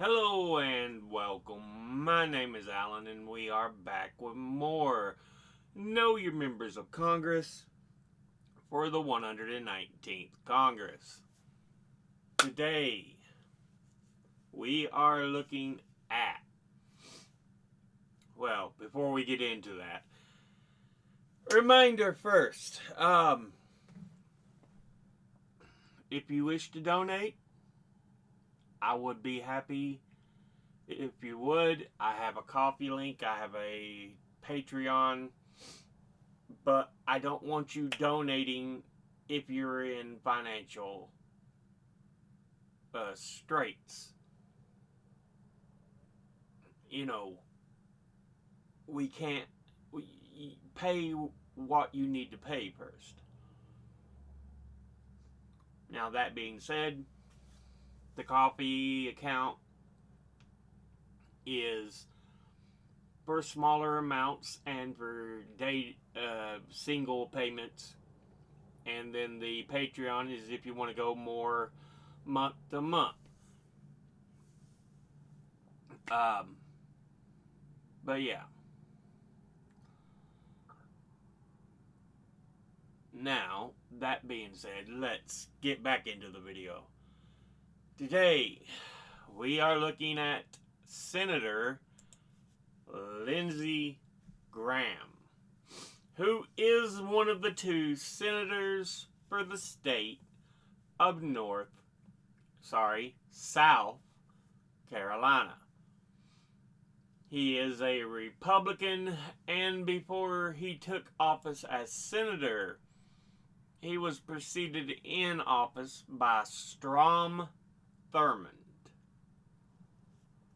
Hello and welcome. My name is Alan, and we are back with more Know Your Members of Congress for the 119th Congress. Today, we are looking at, well, before we get into that, reminder first. If you wish to donate, I would be happy if you would. I have a coffee link, I have a Patreon, but I don't want you donating if you're in financial straits. You know, we can't pay what you need to pay first. Now, that being said, the coffee account is for smaller amounts and for single payments, and then the Patreon is if you want to go more month to month. But yeah. Now, that being said, let's get back into the video. Today, we are looking at Senator Lindsey Graham, who is one of the two senators for the state of South Carolina. He is a Republican, and before he took office as senator, he was preceded in office by Strom Thurmond.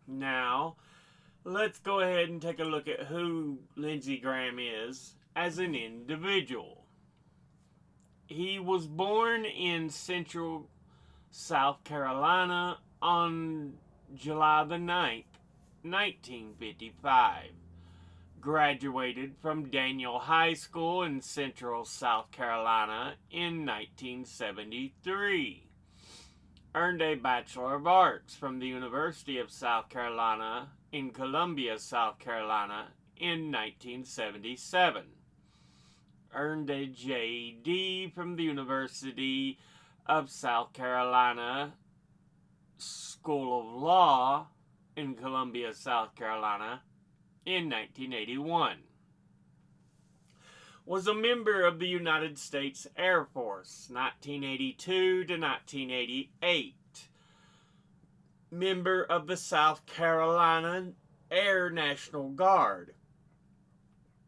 Now, let's go ahead and take a look at who Lindsey Graham is as an individual. He was born in central South Carolina on July the 9th, 1955. Graduated from Daniel High School in central South Carolina in 1973. Earned a Bachelor of Arts from the University of South Carolina in Columbia, South Carolina in 1977. Earned a JD from the University of South Carolina School of Law in Columbia, South Carolina in 1981. Was a member of the United States Air Force, 1982 to 1988. Member of the South Carolina Air National Guard,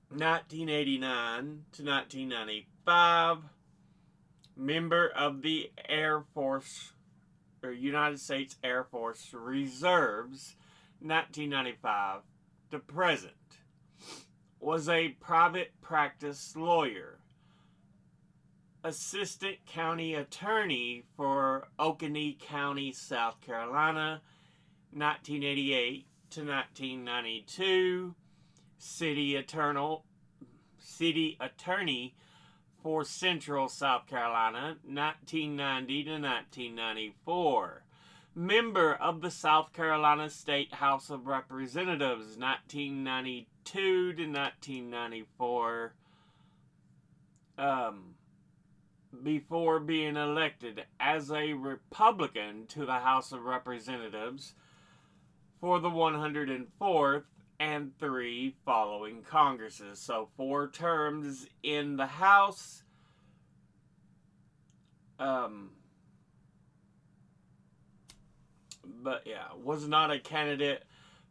1989 to 1995. Member of the Air Force, or United States Air Force Reserves, 1995 to present. Was a private practice lawyer, assistant county attorney for Oconee County, South Carolina, 1988 to 1992, city attorney for Central South Carolina, 1990 to 1994. Member of the South Carolina State House of Representatives, 1992 to 1994, before being elected as a Republican to the House of Representatives for the 104th and 3 following Congresses. So 4 terms in the House, but yeah, was not a candidate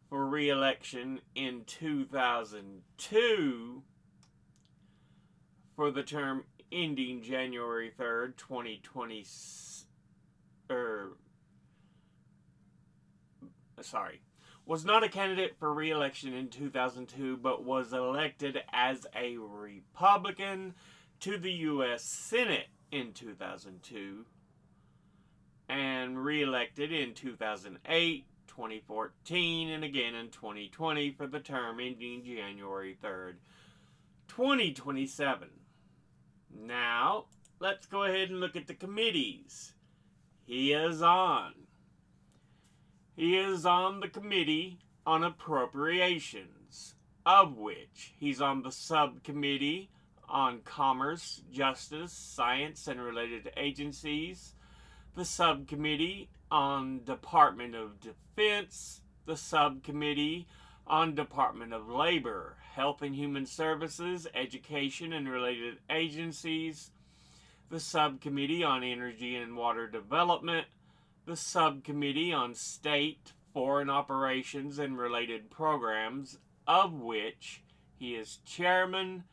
for re-election in 2002 for the term ending January 3rd, 2020. Was not a candidate for re-election in 2002, but was elected as a Republican to the U.S. Senate in 2002 and re-elected in 2008, 2014, and again in 2020 for the term ending January 3rd, 2027. Now, let's go ahead and look at the committees he is on. He is on the Committee on Appropriations, of which he's on the Subcommittee on Commerce, Justice, Science, and Related Agencies, the Subcommittee on Department of Defense, the Subcommittee on Department of Labor, Health and Human Services, Education and Related Agencies, the Subcommittee on Energy and Water Development, the Subcommittee on State, Foreign Operations and Related Programs, of which he is chairman,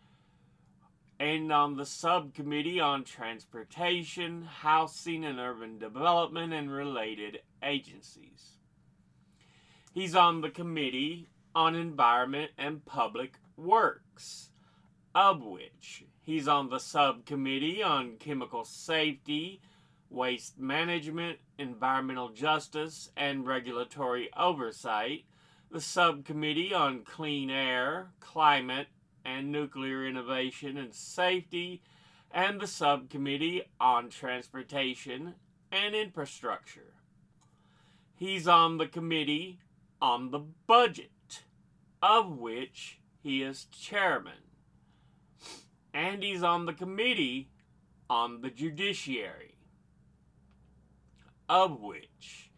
and on the Subcommittee on Transportation, Housing and Urban Development and Related Agencies. He's on the Committee on Environment and Public Works, of which he's on the Subcommittee on Chemical Safety, Waste Management, Environmental Justice, and Regulatory Oversight, the Subcommittee on Clean Air, Climate, and Nuclear Innovation and Safety, and the Subcommittee on Transportation and Infrastructure. He's on the Committee on the Budget, of which he is chairman. And he's on the Committee on the Judiciary, of which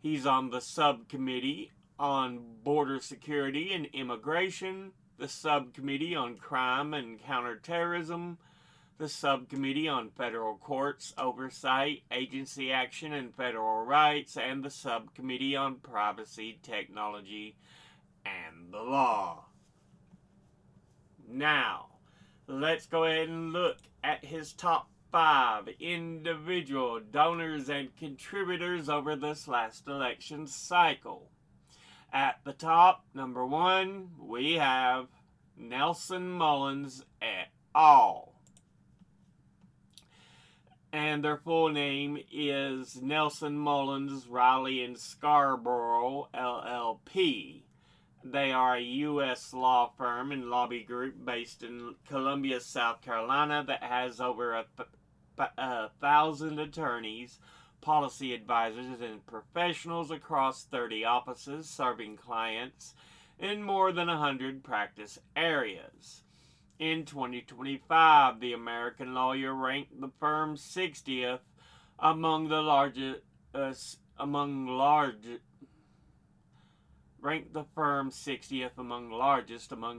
he's on the Subcommittee on Border Security and Immigration, the Subcommittee on Crime and Counterterrorism, the Subcommittee on Federal Courts Oversight, Agency Action, and Federal Rights, and the Subcommittee on Privacy, Technology, and the Law. Now, let's go ahead and look at his top 5 individual donors and contributors over this last election cycle. At the top, number 1, we have Nelson Mullins et al. And their full name is Nelson Mullins, Riley and Scarborough, LLP. They are a U.S. law firm and lobby group based in Columbia, South Carolina that has over 1,000 attorneys, policy advisors, and professionals across 30 offices serving clients in more than 100 practice areas. In 2025, the American Lawyer ranked the firm 60th among the largest among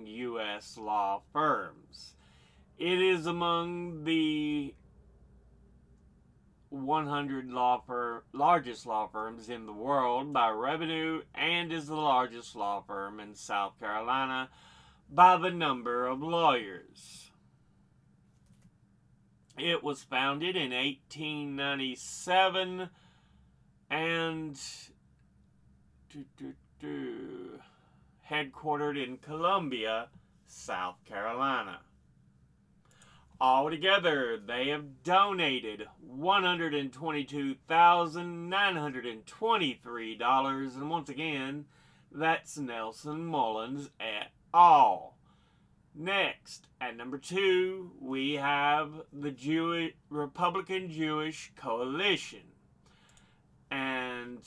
U.S. law firms. It is among the 100 largest law firms in the world by revenue and is the largest law firm in South Carolina by the number of lawyers. It was founded in 1897 and headquartered in Columbia, South Carolina. Altogether, they have donated $122,923, and once again, that's Nelson Mullins et al. Next, at number 2, we have the Republican Jewish Coalition, and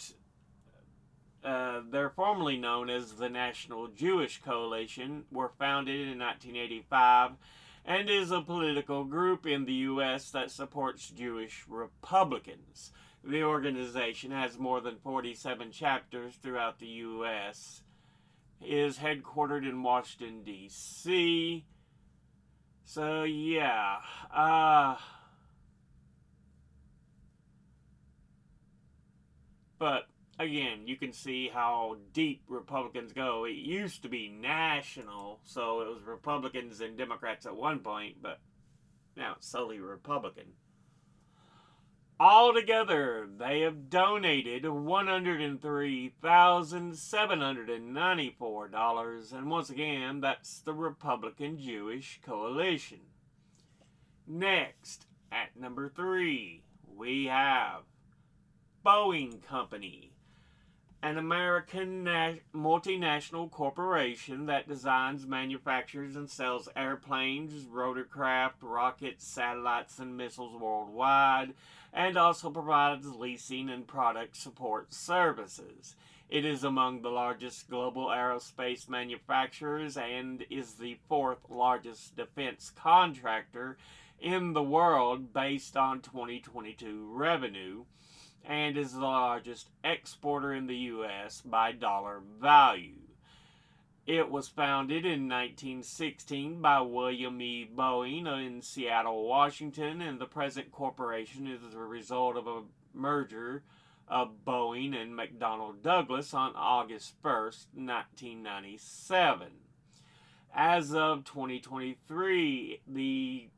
they're formerly known as the National Jewish Coalition, were founded in 1985, and is a political group in the U.S. that supports Jewish Republicans. The organization has more than 47 chapters throughout the U.S., is headquartered in Washington, D.C. So, yeah. But, again, you can see how deep Republicans go. It used to be national, so it was Republicans and Democrats at one point, but now it's solely Republican. Altogether, they have donated $103,794, and once again, that's the Republican Jewish Coalition. Next, at number 3, we have Boeing Company, an American multinational corporation that designs, manufactures, and sells airplanes, rotorcraft, rockets, satellites, and missiles worldwide, and also provides leasing and product support services. It is among the largest global aerospace manufacturers and is the fourth largest defense contractor in the world based on 2022 revenue, and is the largest exporter in the U.S. by dollar value. It was founded in 1916 by William E. Boeing in Seattle, Washington, and the present corporation is the result of a merger of Boeing and McDonnell Douglas on August 1st, 1997. As of 2023, the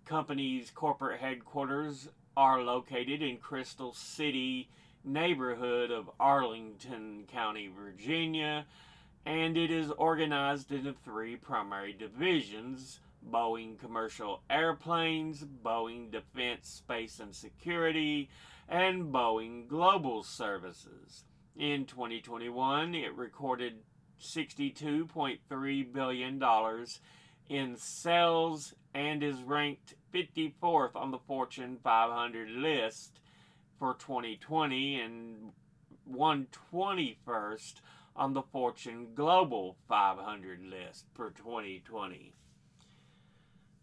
company's corporate headquarters are located in Crystal City neighborhood of Arlington County, Virginia, and it is organized into three primary divisions: Boeing Commercial Airplanes, Boeing Defense, Space and Security, and Boeing Global Services. In 2021, it recorded $62.3 billion in sales and is ranked 54th on the Fortune 500 list for 2020 and 121st on the Fortune Global 500 list for 2020.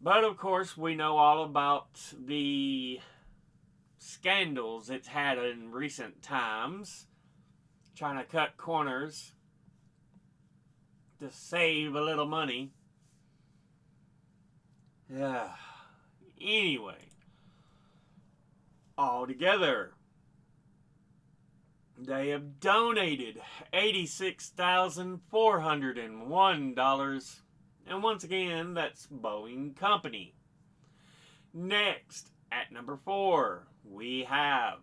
But of course, we know all about the scandals it's had in recent times, trying to cut corners to save a little money. Anyway, altogether, they have donated $86,401. And once again, that's Boeing Company. Next, at number 4, we have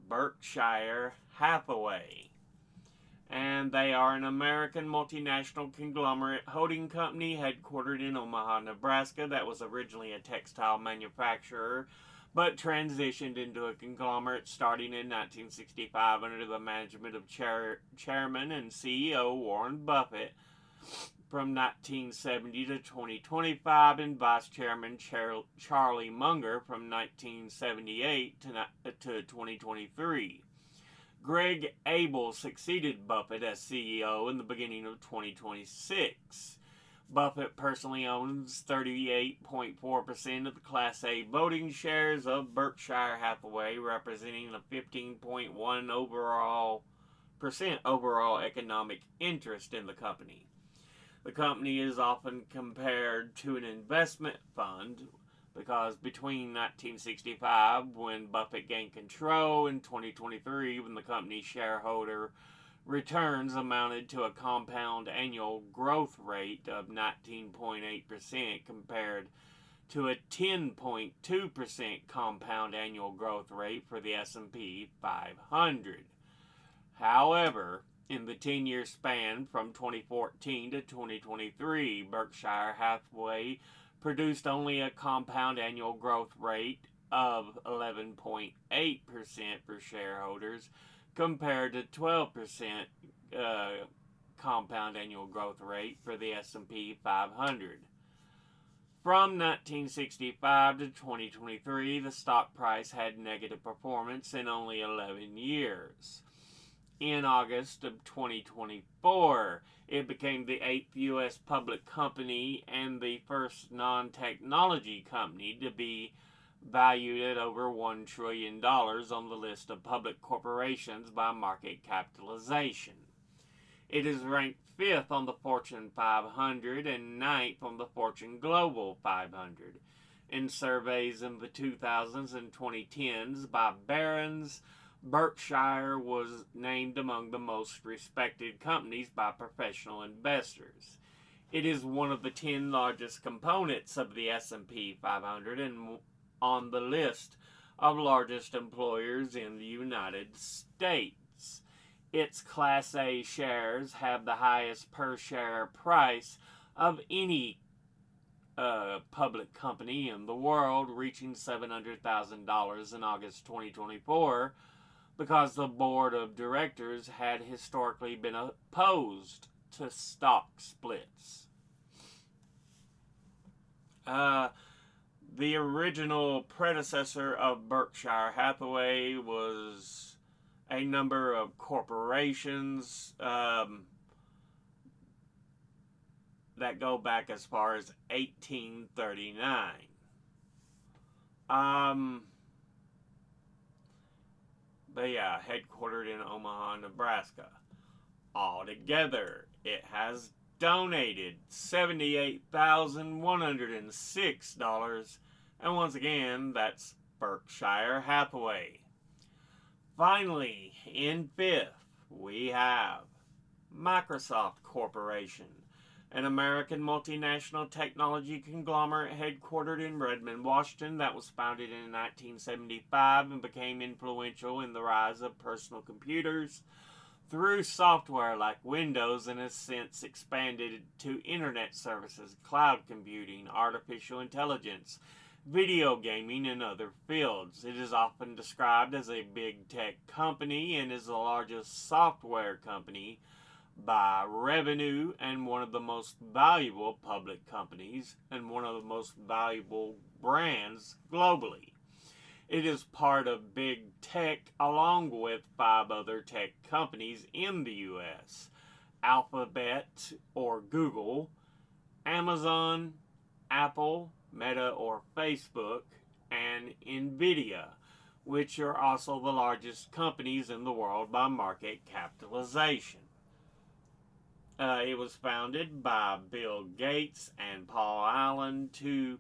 Berkshire Hathaway. And they are an American multinational conglomerate holding company headquartered in Omaha, Nebraska, that was originally a textile manufacturer, but transitioned into a conglomerate starting in 1965 under the management of Chairman and CEO Warren Buffett from 1970 to 2025, and Vice Chairman Charlie Munger from 1978 to 2023. Greg Abel succeeded Buffett as CEO in the beginning of 2026. Buffett personally owns 38.4% of the Class A voting shares of Berkshire Hathaway, representing a 15.1% overall economic interest in the company. The company is often compared to an investment fund because between 1965, when Buffett gained control, and 2023, when the company's shareholder returns amounted to a compound annual growth rate of 19.8% compared to a 10.2% compound annual growth rate for the S&P 500. However, in the 10-year span from 2014 to 2023, Berkshire Hathaway produced only a compound annual growth rate of 11.8% for shareholders compared to 12% compound annual growth rate for the S&P 500. From 1965 to 2023, the stock price had negative performance in only 11 years. In August of 2024, it became the 8th U.S. public company and the first non-technology company to be valued at over $1 trillion on the list of public corporations by market capitalization. It is ranked 5th on the Fortune 500 and 9th on the Fortune Global 500. In surveys in the 2000s and 2010s by Barron's, Berkshire was named among the most respected companies by professional investors. It is one of the 10 largest components of the S&P 500 and on the list of largest employers in the United States. Its Class A shares have the highest per share price of any public company in the world, reaching $700,000 in August 2024, because the board of directors had historically been opposed to stock splits. The original predecessor of Berkshire Hathaway was a number of corporations that go back as far as 1839. But yeah, headquartered in Omaha, Nebraska. Altogether, it has donated $78,106. And once again, that's Berkshire Hathaway. Finally, in fifth, we have Microsoft Corporation, an American multinational technology conglomerate headquartered in Redmond, Washington, that was founded in 1975 and became influential in the rise of personal computers through software like Windows, and has since expanded to internet services, cloud computing, artificial intelligence, video gaming, and other fields. It is often described as a big tech company and is the largest software company by revenue and one of the most valuable public companies and one of the most valuable brands globally. It is part of big tech along with 5 other tech companies in the U.S. Alphabet or Google, Amazon, Apple, Meta or Facebook, and Nvidia, which are also the largest companies in the world by market capitalization. It was founded by Bill Gates and Paul Allen to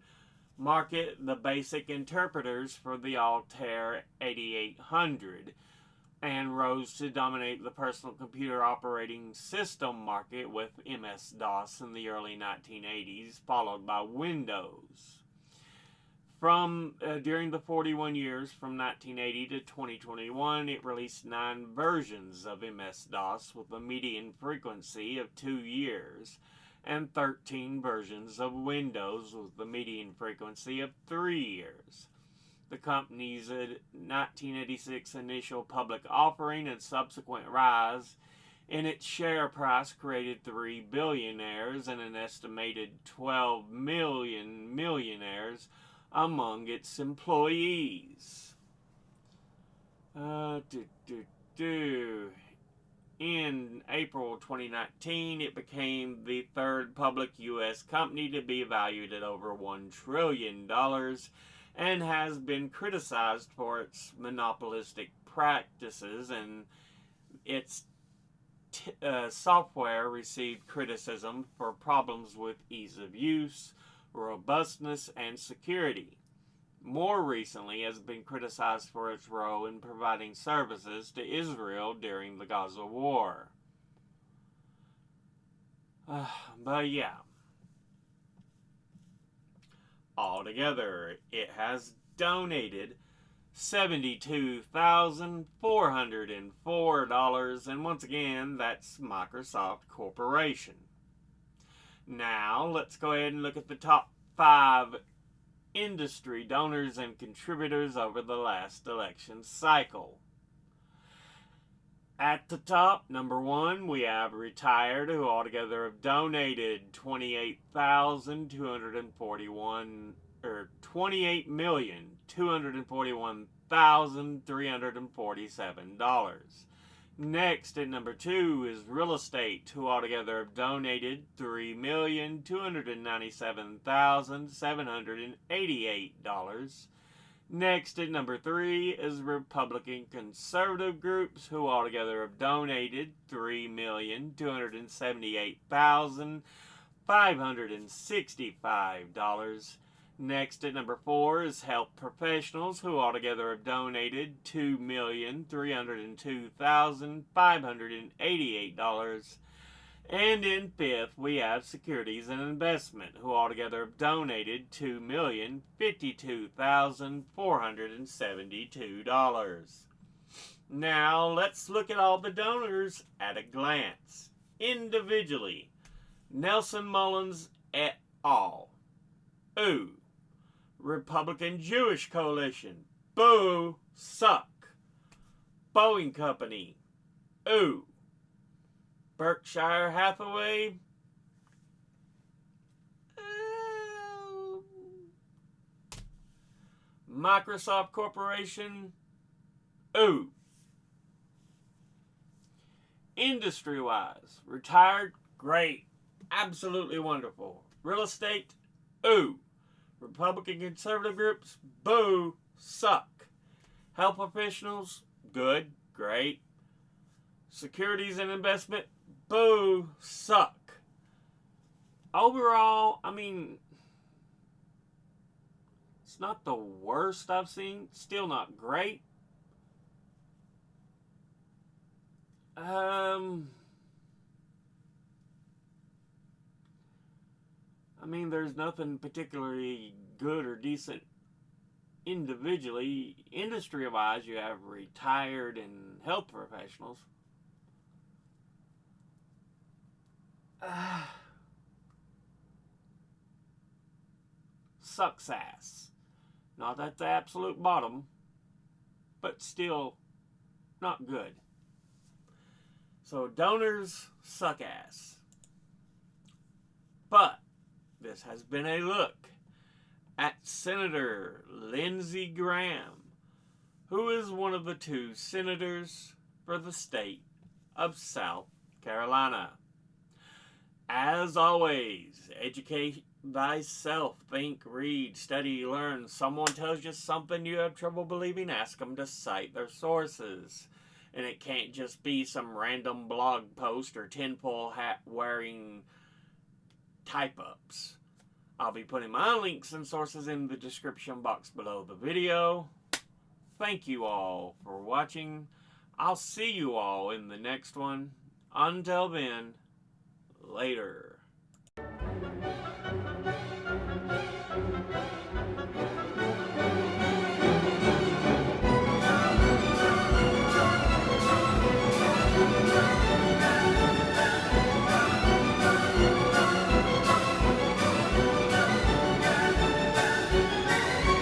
market the basic interpreters for the Altair 8800 and rose to dominate the personal computer operating system market with MS-DOS in the early 1980s, followed by Windows. During the 41 years from 1980 to 2021, it released 9 versions of MS-DOS with a median frequency of 2 years, and 13 versions of Windows with the median frequency of 3 years. The company's 1986 initial public offering and subsequent rise in its share price created 3 billionaires and an estimated 12 million millionaires among its employees. In April 2019, it became the 3rd public U.S. company to be valued at over $1 trillion and has been criticized for its monopolistic practices, and its software received criticism for problems with ease of use, robustness, and security. More recently, has been criticized for its role in providing services to Israel during the Gaza war. But yeah. Altogether, it has donated $72,404, and once again, that's Microsoft Corporation. Now, let's go ahead and look at the top 5 industry donors and contributors over the last election cycle. At the top, number 1, we have retired, who altogether have donated $28,241,347. Next, at number 2, is real estate, who altogether have donated $3,297,788. Next, at number 3, is Republican conservative groups, who altogether have donated $3,278,565. Next, at number 4, is health professionals, who altogether have donated $2,302,588. And in 5th, we have securities and investment, who altogether have donated $2,052,472. Now, let's look at all the donors at a glance. Individually, Nelson Mullins et al. Ooh. Republican Jewish Coalition. Boo. Suck. Boeing Company. Ooh. Berkshire Hathaway. Microsoft Corporation, ooh. Industry-wise, retired, great, absolutely wonderful. Real estate, ooh. Republican conservative groups, boo, suck. Health professionals, good, great. Securities and investment, boo, suck. Overall, I mean, it's not the worst I've seen. Still not great. I mean, there's nothing particularly good or decent individually. Industry-wise, you have retired and health professionals. Sucks ass. Not at the absolute bottom, but still not good. So donors suck ass. But this has been a look at Senator Lindsey Graham, who is one of the 2 senators for the state of South Carolina. As always, educate thyself, think, read, study, learn. Someone tells you something you have trouble believing, ask them to cite their sources. And it can't just be some random blog post or tinfoil hat wearing type-ups. I'll be putting my links and sources in the description box below the video. Thank you all for watching. I'll see you all in the next one. Until then, later.